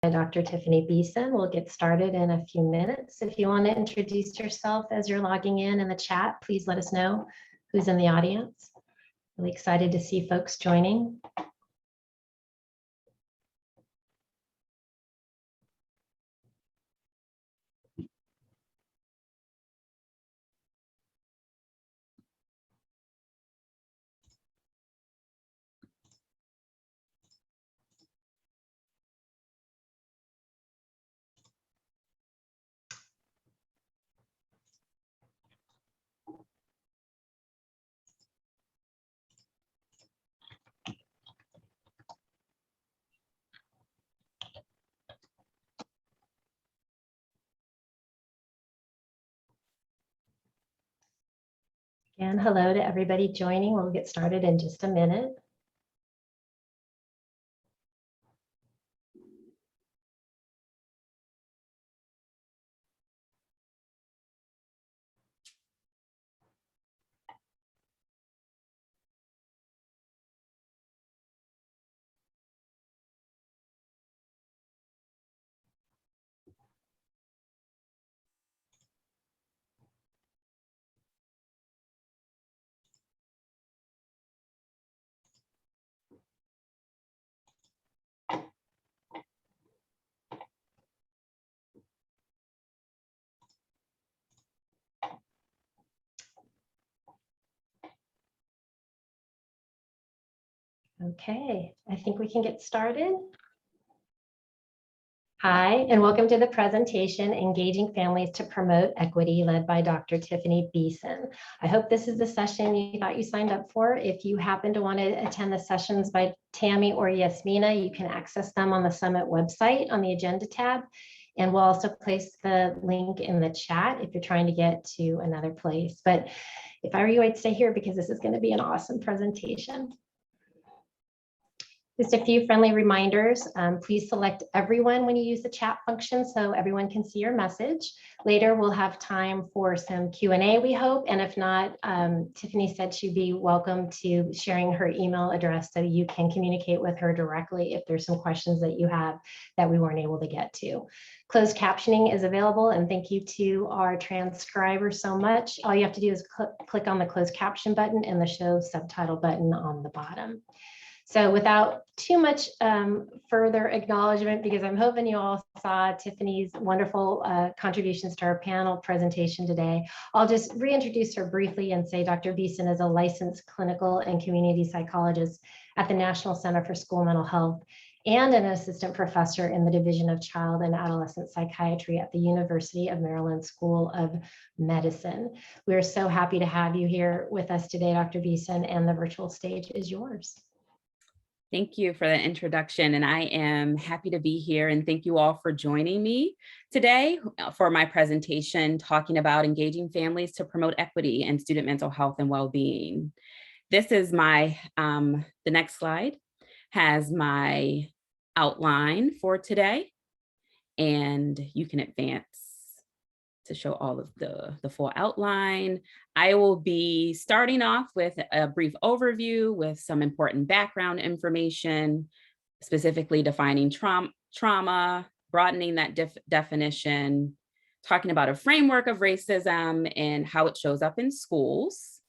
Dr. Tiffany Beeson. We'll get started in a few minutes. If you want to introduce yourself as you're logging in the chat, please let us know who's in the audience. Really excited to see folks joining. And hello to everybody joining. We'll get started in just a minute. Okay, I think we can get started. Hi, and welcome to the presentation, Engaging Families to Promote Equity, led by Dr. Tiffany Beeson. I hope this is the session you thought you signed up for. If you happen to want to attend the sessions by Tammy or Yasmina, you can access them on the Summit website on the Agenda tab. And we'll also place the link in the chat if you're trying to get to another place. But if I were you, I'd stay here because this is going to be an awesome presentation. Just a few friendly reminders. Please select everyone when you use the chat function so everyone can see your message. Later, we'll have time for some Q&A, we hope. And if not, Tiffany said she'd be welcome to sharing her email address so you can communicate with her directly if there's some questions that you have that we weren't able to get to. Closed captioning is available, and thank you to our transcribers so much. All you have to do is click on the closed caption button and the show subtitle button on the bottom. So without too much further acknowledgement, because I'm hoping you all saw Tiffany's wonderful contributions to our panel presentation today, I'll just reintroduce her briefly and say Dr. Beeson is a licensed clinical and community psychologist at the National Center for School Mental Health and an assistant professor in the Division of Child and Adolescent Psychiatry at the University of Maryland School of Medicine. We are so happy to have you here with us today, Dr. Beeson, and the virtual stage is yours. Thank you for the introduction, and I am happy to be here, and thank you all for joining me today for my presentation talking about engaging families to promote equity and student mental health and well-being. This is my, the next slide has my outline for today, and you can advance to show all of the full outline. I will be starting off with a brief overview with some important background information, specifically defining trauma, broadening that definition, talking about a framework of racism and how it shows up in schools.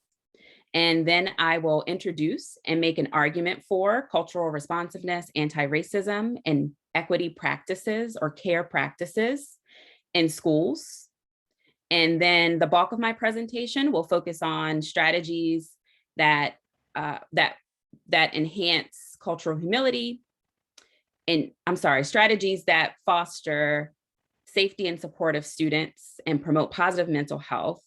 And then I will introduce and make an argument for cultural responsiveness, anti-racism, and equity practices or care practices in schools. And then the bulk of my presentation will focus on strategies that enhance cultural humility, and strategies that foster safety and support of students and promote positive mental health.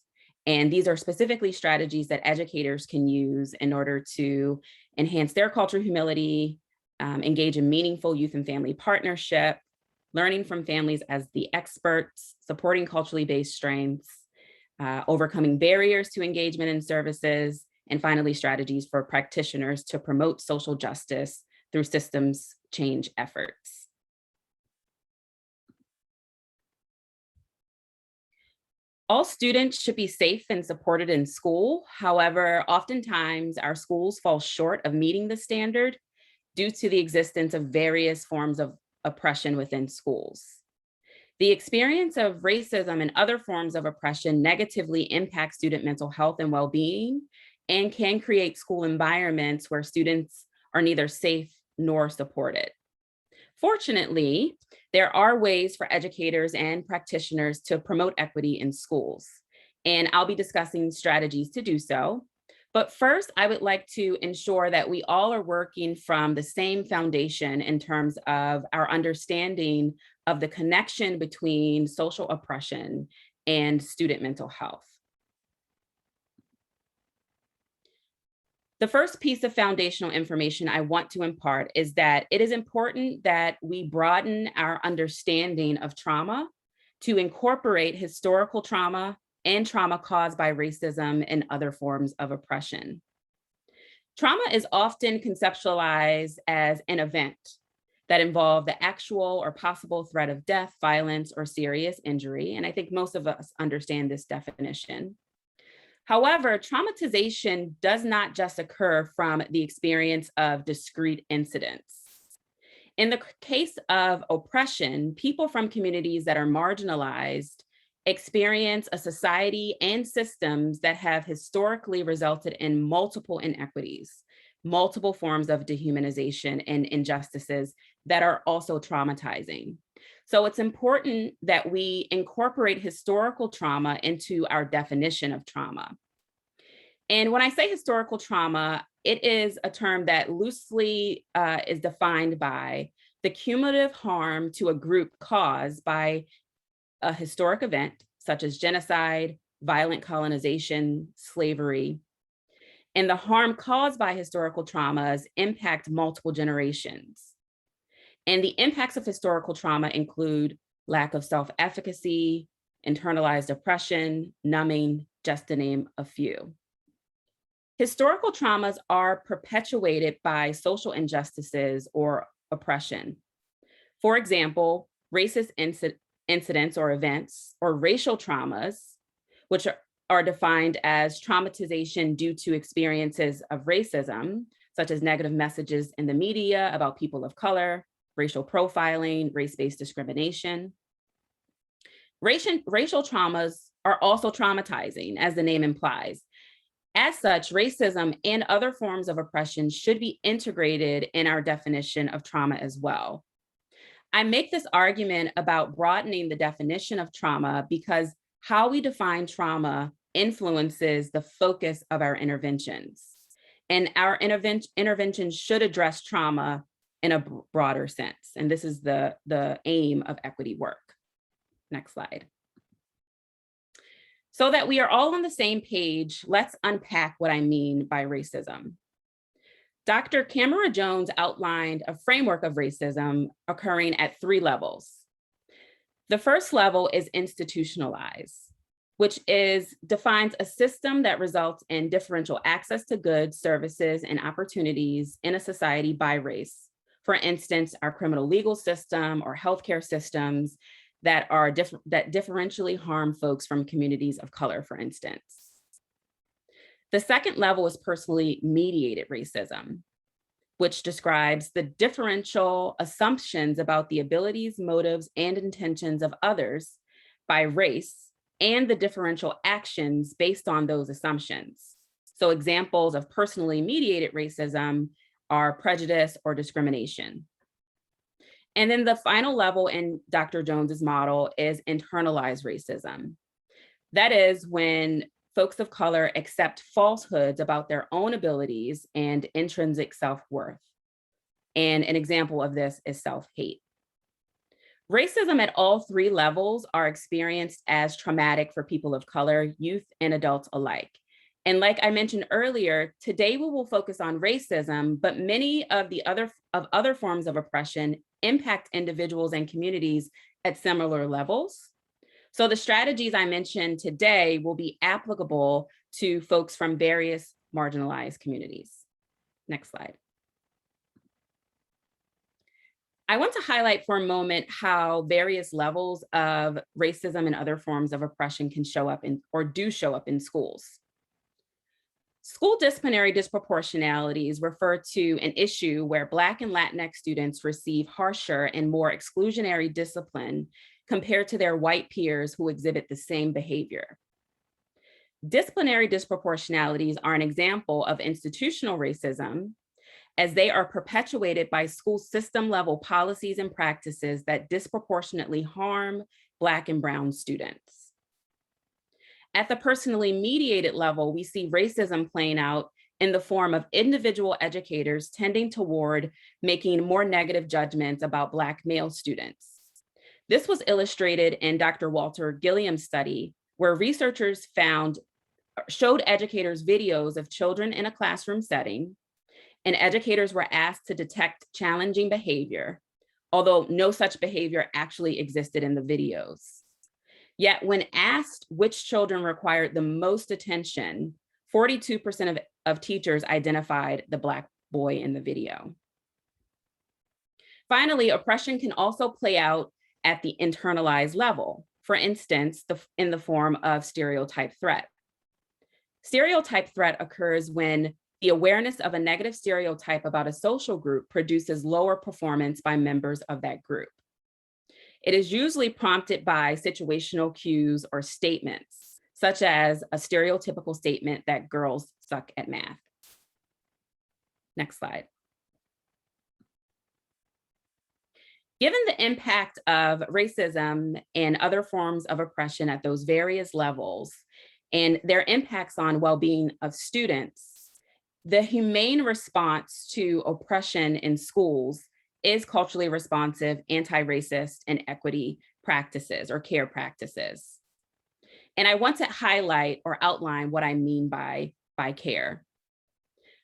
And these are specifically strategies that educators can use in order to enhance their cultural humility, engage in meaningful youth and family partnership, learning from families as the experts, supporting culturally based strengths, overcoming barriers to engagement in services, and finally, strategies for practitioners to promote social justice through systems change efforts. All students should be safe and supported in school. However, oftentimes our schools fall short of meeting the standard due to the existence of various forms of oppression within schools. The experience of racism and other forms of oppression negatively impacts student mental health and well-being and can create school environments where students are neither safe nor supported. Fortunately, there are ways for educators and practitioners to promote equity in schools, and I'll be discussing strategies to do so. But first, I would like to ensure that we all are working from the same foundation in terms of our understanding of the connection between social oppression and student mental health. The first piece of foundational information I want to impart is that it is important that we broaden our understanding of trauma to incorporate historical trauma and trauma caused by racism and other forms of oppression. Trauma is often conceptualized as an event that involved the actual or possible threat of death, violence, or serious injury, and I think most of us understand this definition. However, traumatization does not just occur from the experience of discrete incidents. In the case of oppression, people from communities that are marginalized experience a society and systems that have historically resulted in multiple inequities, multiple forms of dehumanization and injustices that are also traumatizing. So it's important that we incorporate historical trauma into our definition of trauma. And when I say historical trauma, it is a term that loosely is defined by the cumulative harm to a group caused by a historic event, such as genocide, violent colonization, slavery. And the harm caused by historical traumas impact multiple generations. And the impacts of historical trauma include lack of self-efficacy, internalized oppression, numbing, just to name a few. Historical traumas are perpetuated by social injustices or oppression. For example, racist incidents or events or racial traumas, which are defined as traumatization due to experiences of racism, such as negative messages in the media about people of color, racial profiling, race-based discrimination. Racial traumas are also traumatizing, as the name implies. As such, racism and other forms of oppression should be integrated in our definition of trauma as well. I make this argument about broadening the definition of trauma because how we define trauma influences the focus of our interventions. And our interventions should address trauma in a broader sense. And this is the aim of equity work. Next slide. So that we are all on the same page, let's unpack what I mean by racism. Dr. Camera Jones outlined a framework of racism occurring at 3 levels. The first level is institutionalized, which defines a system that results in differential access to goods, services, and opportunities in a society by race. For instance, our criminal legal system or healthcare systems that differentially harm folks from communities of color, for instance. The second level is personally mediated racism, which describes the differential assumptions about the abilities, motives, and intentions of others by race and the differential actions based on those assumptions. So examples of personally mediated racism are prejudice or discrimination. And then the final level in Dr. Jones's model is internalized racism. That is when folks of color accept falsehoods about their own abilities and intrinsic self-worth. And an example of this is self-hate. Racism at all 3 levels are experienced as traumatic for people of color, youth, and adults alike. And like I mentioned earlier, today we will focus on racism, but many of the other forms of oppression impact individuals and communities at similar levels. So the strategies I mentioned today will be applicable to folks from various marginalized communities. Next slide. I want to highlight for a moment how various levels of racism and other forms of oppression can show up in, or do show up in schools. School disciplinary disproportionalities refer to an issue where Black and Latinx students receive harsher and more exclusionary discipline compared to their white peers who exhibit the same behavior. Disciplinary disproportionalities are an example of institutional racism, as they are perpetuated by school system level policies and practices that disproportionately harm Black and brown students. At the personally mediated level, we see racism playing out in the form of individual educators tending toward making more negative judgments about Black male students. This was illustrated in Dr. Walter Gilliam's study, where researchers showed educators videos of children in a classroom setting, and educators were asked to detect challenging behavior, although no such behavior actually existed in the videos. Yet when asked which children required the most attention, 42% of teachers identified the Black boy in the video. Finally, oppression can also play out at the internalized level, for instance, in the form of stereotype threat. Stereotype threat occurs when the awareness of a negative stereotype about a social group produces lower performance by members of that group. It is usually prompted by situational cues or statements, such as a stereotypical statement that girls suck at math. Next slide. Given the impact of racism and other forms of oppression at those various levels and their impacts on well-being of students, the humane response to oppression in schools is culturally responsive, anti-racist, and equity practices or care practices. And I want to highlight or outline what I mean by care.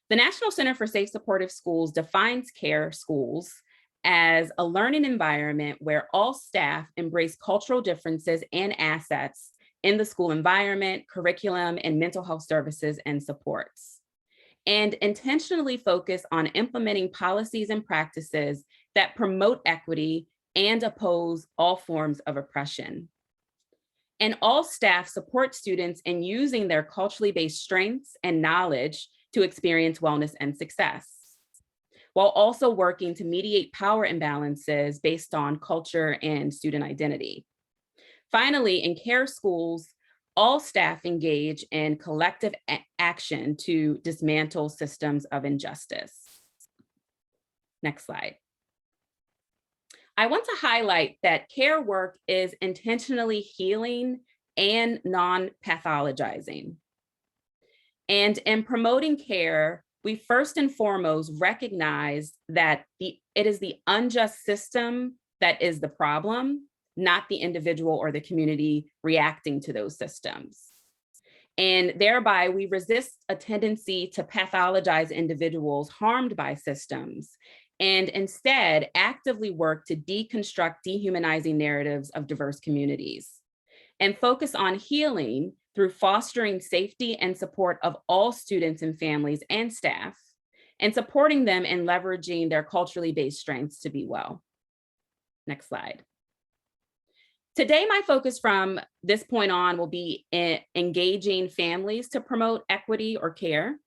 The National Center for Safe Supportive Schools defines care schools as a learning environment where all staff embrace cultural differences and assets in the school environment, curriculum, and mental health services and supports, and intentionally focus on implementing policies and practices that promote equity and oppose all forms of oppression. And all staff support students in using their culturally based strengths and knowledge to experience wellness and success, while also working to mediate power imbalances based on culture and student identity. Finally, in care schools, all staff engage in collective action to dismantle systems of injustice. Next slide. I want to highlight that care work is intentionally healing and non-pathologizing. And in promoting care, we first and foremost recognize that it is the unjust system that is the problem, not the individual or the community reacting to those systems. And thereby we resist a tendency to pathologize individuals harmed by systems, and instead actively work to deconstruct dehumanizing narratives of diverse communities, and focus on healing through fostering safety and support of all students and families and staff, and supporting them in leveraging their culturally based strengths to be well. Next slide. Today, my focus from this point on will be engaging families to promote equity or care,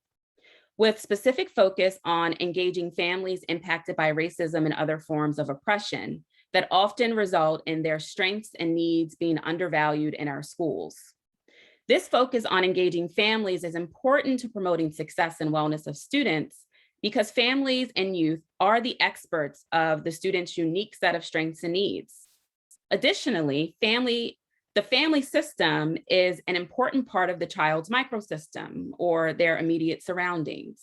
with specific focus on engaging families impacted by racism and other forms of oppression that often result in their strengths and needs being undervalued in our schools. This focus on engaging families is important to promoting success and wellness of students because families and youth are the experts of the student's unique set of strengths and needs. Additionally, the family system is an important part of the child's microsystem or their immediate surroundings.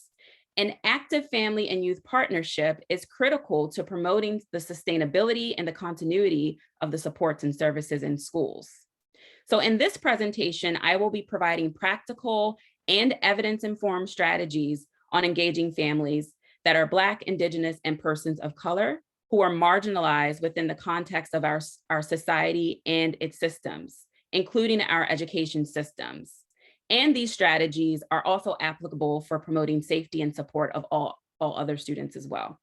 An active family and youth partnership is critical to promoting the sustainability and the continuity of the supports and services in schools. So in this presentation, I will be providing practical and evidence-informed strategies on engaging families that are Black, Indigenous, and persons of color who are marginalized within the context of our society and its systems, including our education systems. And these strategies are also applicable for promoting safety and support of all other students as well.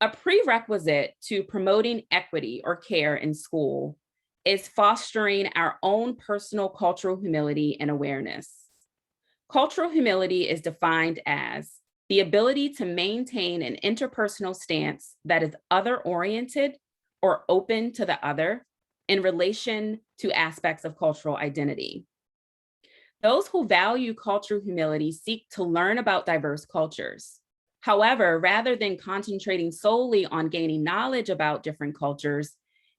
A prerequisite to promoting equity or care in school is fostering our own personal cultural humility and awareness. Cultural humility is defined as the ability to maintain an interpersonal stance that is other-oriented or open to the other in relation to aspects of cultural identity. Those who value cultural humility seek to learn about diverse cultures. However, rather than concentrating solely on gaining knowledge about different cultures,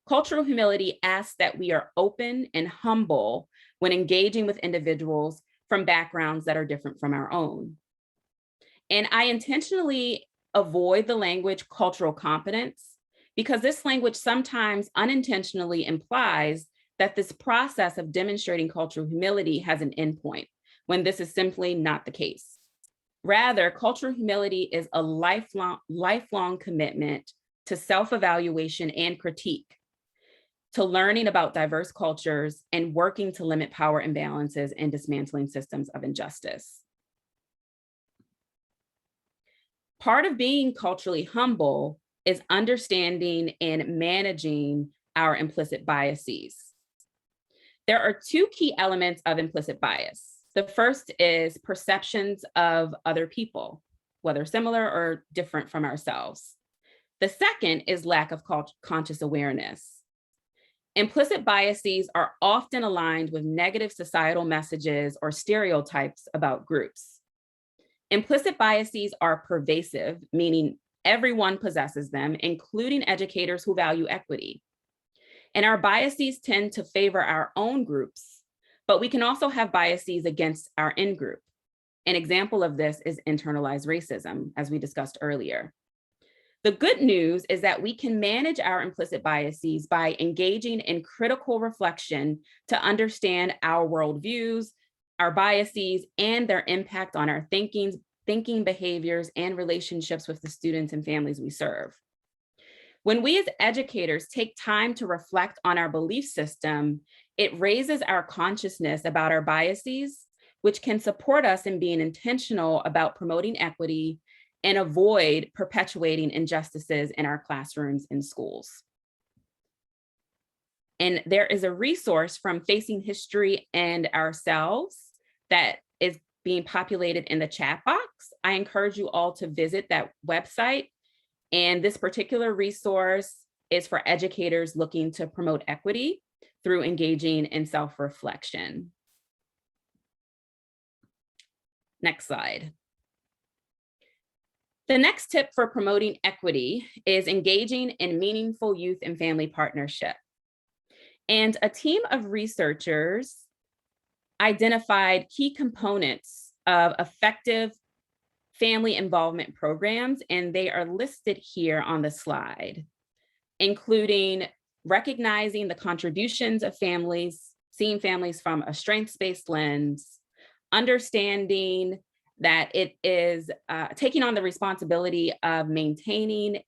cultural humility asks that we are open and humble when engaging with individuals from backgrounds that are different from our own. And I intentionally avoid the language cultural competence because this language sometimes unintentionally implies that this process of demonstrating cultural humility has an endpoint, when this is simply not the case. Rather, cultural humility is a lifelong commitment to self-evaluation and critique, to learning about diverse cultures and working to limit power imbalances and dismantling systems of injustice. Part of being culturally humble is understanding and managing our implicit biases. There are two key elements of implicit bias. The first is perceptions of other people, whether similar or different from ourselves. The second is lack of conscious awareness. Implicit biases are often aligned with negative societal messages or stereotypes about groups. Implicit biases are pervasive, meaning everyone possesses them, including educators who value equity. And our biases tend to favor our own groups, but we can also have biases against our in-group. An example of this is internalized racism, as we discussed earlier. The good news is that we can manage our implicit biases by engaging in critical reflection to understand our worldviews, our biases, and their impact on our thinking behaviors and relationships with the students and families we serve. When we as educators take time to reflect on our belief system, it raises our consciousness about our biases, which can support us in being intentional about promoting equity and avoid perpetuating injustices in our classrooms and schools. And there is a resource from Facing History and Ourselves that is being populated in the chat box. I encourage you all to visit that website. And this particular resource is for educators looking to promote equity through engaging in self-reflection. Next slide. The next tip for promoting equity is engaging in meaningful youth and family partnership. And a team of researchers identified key components of effective family involvement programs, and they are listed here on the slide, including recognizing the contributions of families, seeing families from a strengths-based lens, understanding that it is taking on the responsibility of maintaining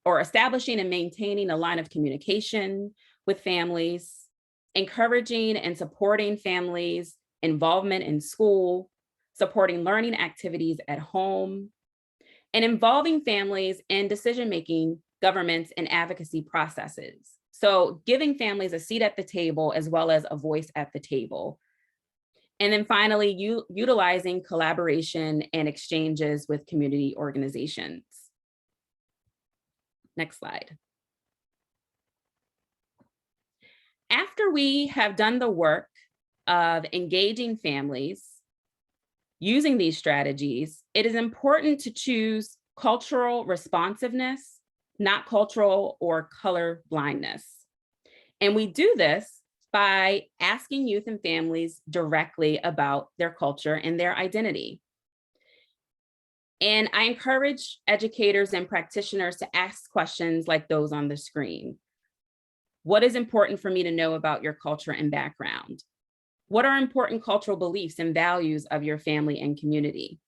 or establishing and maintaining a line of communication with families, encouraging and supporting families' involvement in school, supporting learning activities at home, and involving families in decision-making, governments, and advocacy processes. So giving families a seat at the table as well as a voice at the table. And then finally, utilizing collaboration and exchanges with community organizations. Next slide. After we have done the work of engaging families using these strategies, it is important to choose cultural responsiveness, not cultural or color blindness. And we do this by asking youth and families directly about their culture and their identity. And I encourage educators and practitioners to ask questions like those on the screen. What is important for me to know about your culture and background? What are important cultural beliefs and values of your family and community?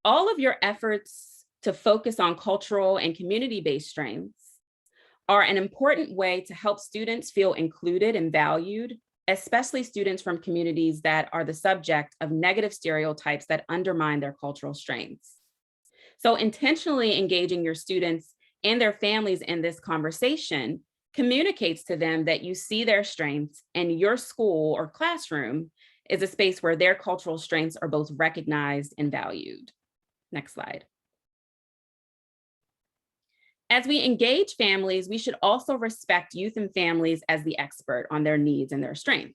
All of your efforts to focus on cultural and community-based strengths are an important way to help students feel included and valued, especially students from communities that are the subject of negative stereotypes that undermine their cultural strengths. So intentionally engaging your students and their families in this conversation communicates to them that you see their strengths and your school or classroom is a space where their cultural strengths are both recognized and valued. Next slide. As we engage families, we should also respect youth and families as the expert on their needs and their strengths.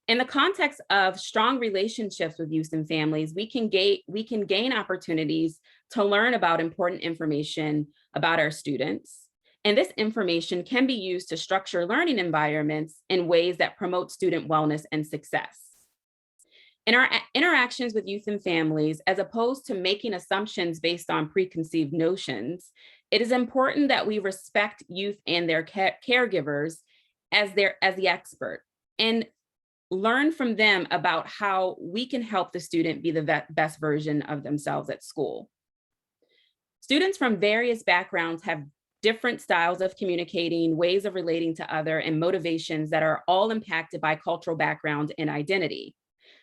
In the context of strong relationships with youth and families, we can gain opportunities to learn about important information about our students. And this information can be used to structure learning environments in ways that promote student wellness and success. In our interactions with youth and families, as opposed to making assumptions based on preconceived notions, it is important that we respect youth and their caregivers as the expert and learn from them about how we can help the student be the best version of themselves at school. Students from various backgrounds have different styles of communicating, ways of relating to others, and motivations that are all impacted by cultural background and identity.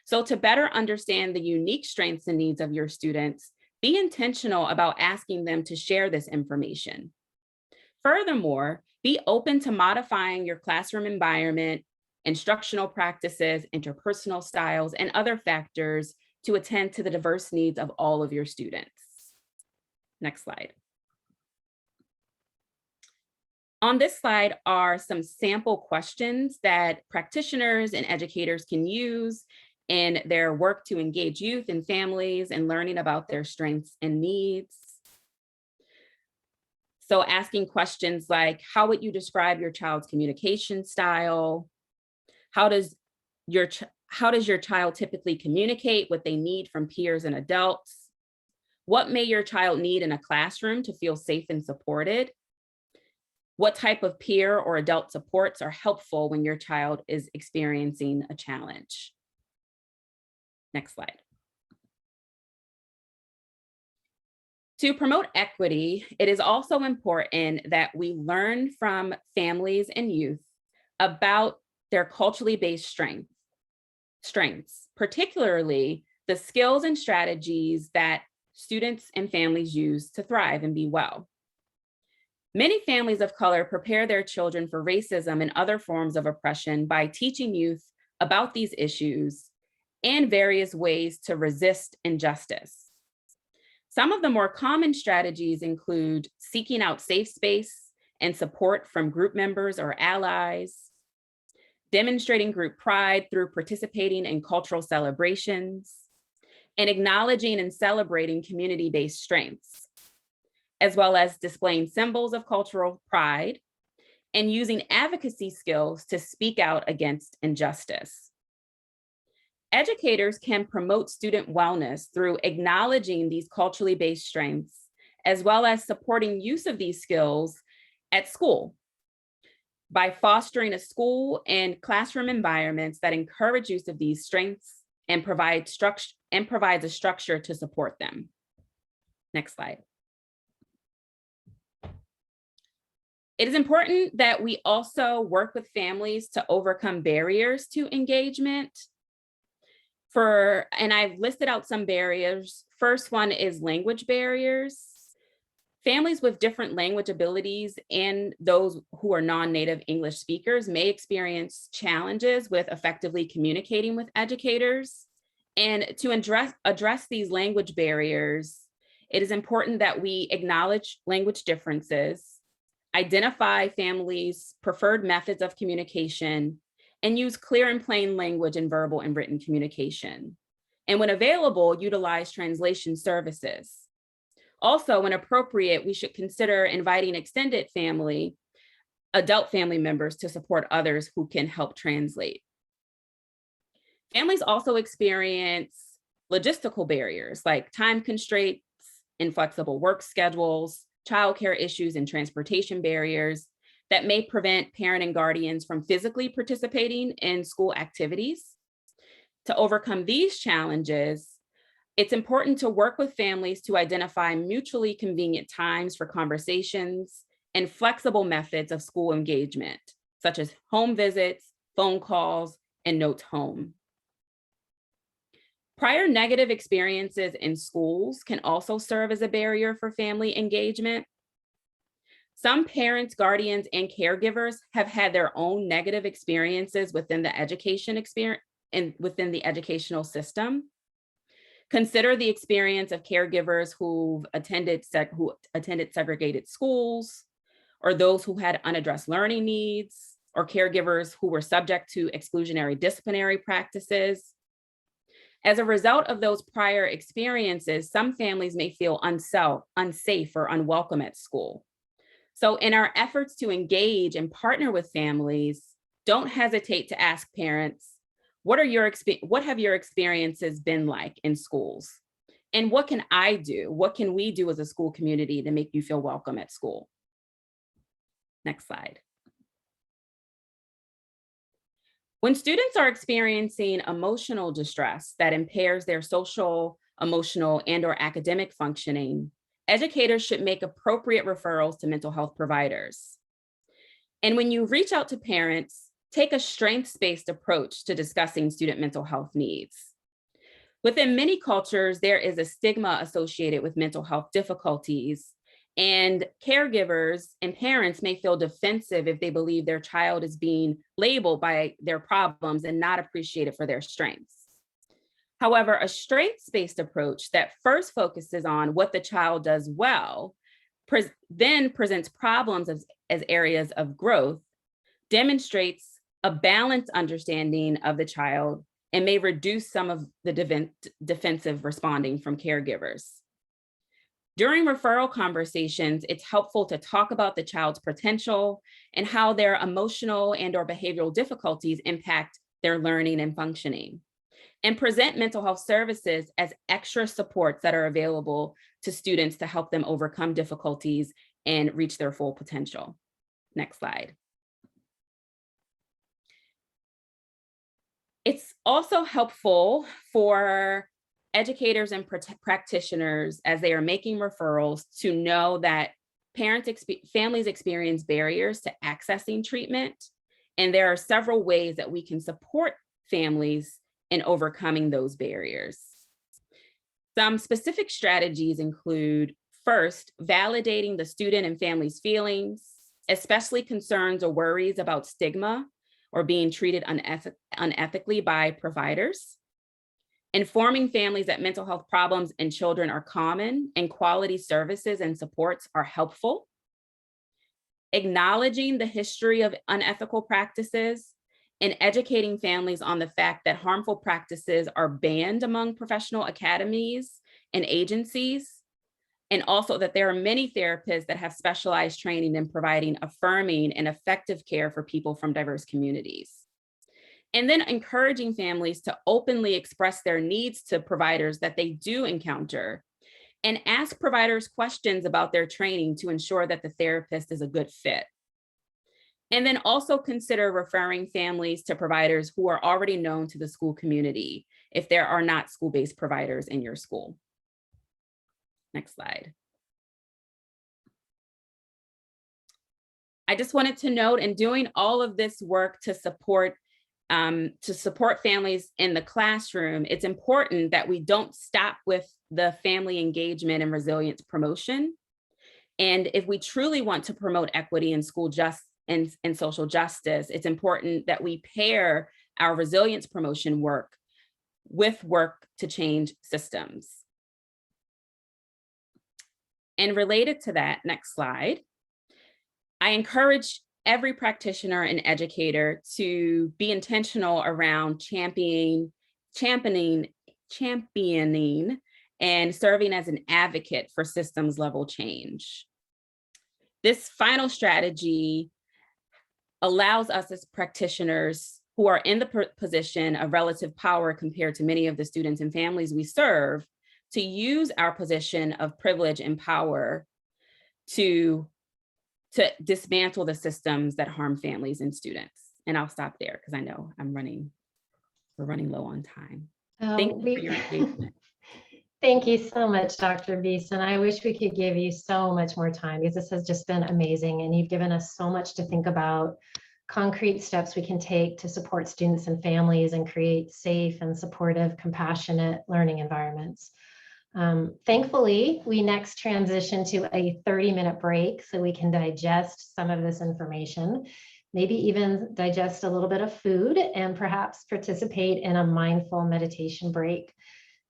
So to better understand the unique strengths and needs of your students, be intentional about asking them to share this information. Furthermore, be open to modifying your classroom environment, instructional practices, interpersonal styles, and other factors to attend to the diverse needs of all of your students. Next slide. On this slide are some sample questions that practitioners and educators can use in their work to engage youth and families and learning about their strengths and needs. So asking questions like, how would you describe your child's communication style? How does your child typically communicate what they need from peers and adults? What may your child need in a classroom to feel safe and supported? What type of peer or adult supports are helpful when your child is experiencing a challenge? Next slide. To promote equity, it is also important that we learn from families and youth about their culturally based strengths, particularly the skills and strategies that students and families use to thrive and be well. Many families of color prepare their children for racism and other forms of oppression by teaching youth about these issues and various ways to resist injustice. Some of the more common strategies include seeking out safe space and support from group members or allies, demonstrating group pride through participating in cultural celebrations, and acknowledging and celebrating community-based strengths, as well as displaying symbols of cultural pride and using advocacy skills to speak out against injustice. Educators can promote student wellness through acknowledging these culturally based strengths, as well as supporting use of these skills at school by fostering a school and classroom environments that encourage use of these strengths and provides a structure to support them. Next slide. It is important that we also work with families to overcome barriers to engagement. And I've listed out some barriers. First one is language barriers. Families with different language abilities and those who are non-native English speakers may experience challenges with effectively communicating with educators. And to address these language barriers, it is important that we acknowledge language differences, identify families' preferred methods of communication, and use clear and plain language in verbal and written communication. And when available, utilize translation services. Also, when appropriate, we should consider inviting extended family, adult family members to support others who can help translate. Families also experience logistical barriers like time constraints, inflexible work schedules, childcare issues, and transportation barriers that may prevent parent and guardians from physically participating in school activities. To overcome these challenges, it's important to work with families to identify mutually convenient times for conversations and flexible methods of school engagement, such as home visits, phone calls, and notes home. Prior negative experiences in schools can also serve as a barrier for family engagement. Some parents, guardians, and caregivers have had their own negative experiences within the education experience and within the educational system. Consider the experience of caregivers who attended segregated schools, or those who had unaddressed learning needs, or caregivers who were subject to exclusionary disciplinary practices. As a result of those prior experiences, some families may feel unsafe or unwelcome at school. So in our efforts to engage and partner with families, don't hesitate to ask parents, what have your experiences been like in schools? And what can I do? What can we do as a school community to make you feel welcome at school? Next slide. When students are experiencing emotional distress that impairs their social, emotional, and/or academic functioning, educators should make appropriate referrals to mental health providers. And when you reach out to parents, take a strengths-based approach to discussing student mental health needs. Within many cultures, there is a stigma associated with mental health difficulties, and caregivers and parents may feel defensive if they believe their child is being labeled by their problems and not appreciated for their strengths. However, a strengths-based approach that first focuses on what the child does well, then presents problems as areas of growth, demonstrates a balanced understanding of the child, and may reduce some of the defensive responding from caregivers. During referral conversations, it's helpful to talk about the child's potential and how their emotional and/or behavioral difficulties impact their learning and functioning, and present mental health services as extra supports that are available to students to help them overcome difficulties and reach their full potential. Next slide. It's also helpful for educators and practitioners as they are making referrals to know that families experience barriers to accessing treatment, and there are several ways that we can support families in overcoming those barriers. Some specific strategies include, first, validating the student and family's feelings, especially concerns or worries about stigma or being treated unethically by providers. Informing families that mental health problems in children are common and quality services and supports are helpful. Acknowledging the history of unethical practices and educating families on the fact that harmful practices are banned among professional academies and agencies, and also that there are many therapists that have specialized training in providing affirming and effective care for people from diverse communities. And then encouraging families to openly express their needs to providers that they do encounter, and ask providers questions about their training to ensure that the therapist is a good fit. And then also consider referring families to providers who are already known to the school community if there are not school-based providers in your school. Next slide. I just wanted to note, in doing all of this work to support families in the classroom, it's important that we don't stop with the family engagement and resilience promotion. And if we truly want to promote equity in school and social justice, it's important that we pair our resilience promotion work with work to change systems. And related to that, next slide, I encourage every practitioner and educator to be intentional around championing and serving as an advocate for systems level change. This final strategy allows us as practitioners who are in the position of relative power compared to many of the students and families we serve to use our position of privilege and power to dismantle the systems that harm families and students. And I'll stop there because I know we're running low on time. Thank you for your engagement. Thank you so much, Dr. Beeson. I wish we could give you so much more time because this has just been amazing, and you've given us so much to think about, concrete steps we can take to support students and families and create safe and supportive, compassionate learning environments. Thankfully, we next transition to a 30-minute break so we can digest some of this information, maybe even digest a little bit of food, and perhaps participate in a mindful meditation break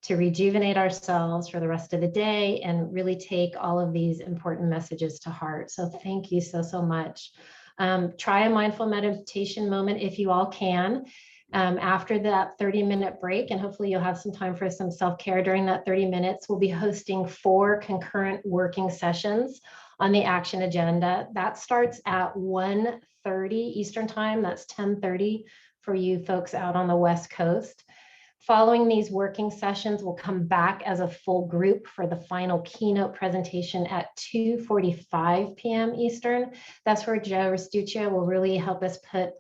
to rejuvenate ourselves for the rest of the day and really take all of these important messages to heart. So thank you so much. Try a mindful meditation moment if you all can. After that 30-minute break, and hopefully you'll have some time for some self-care during that 30 minutes, we'll be hosting 4 concurrent working sessions on the action agenda. That starts at 1:30 Eastern time. That's 10:30 for you folks out on the West Coast. Following these working sessions, we'll come back as a full group for the final keynote presentation at 2:45 p.m. Eastern. That's where Joe Restuccia will really help us put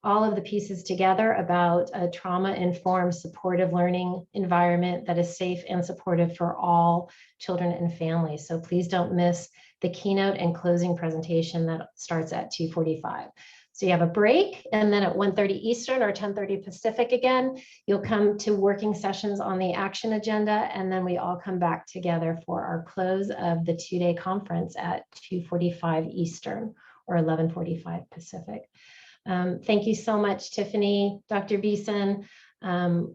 all of the pieces together about a trauma-informed supportive learning environment that is safe and supportive for all children and families. So please don't miss the keynote and closing presentation that starts at 2:45. So you have a break, and then at 1:30 Eastern or 10:30 Pacific again, you'll come to working sessions on the action agenda, and then we all come back together for our close of the 2-day conference at 2:45 Eastern or 11:45 Pacific. Thank you so much, Tiffany, Dr. Beeson.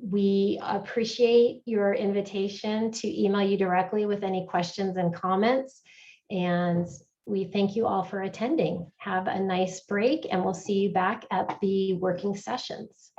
We appreciate your invitation to email you directly with any questions and comments. And we thank you all for attending. Have a nice break, and we'll see you back at the working sessions.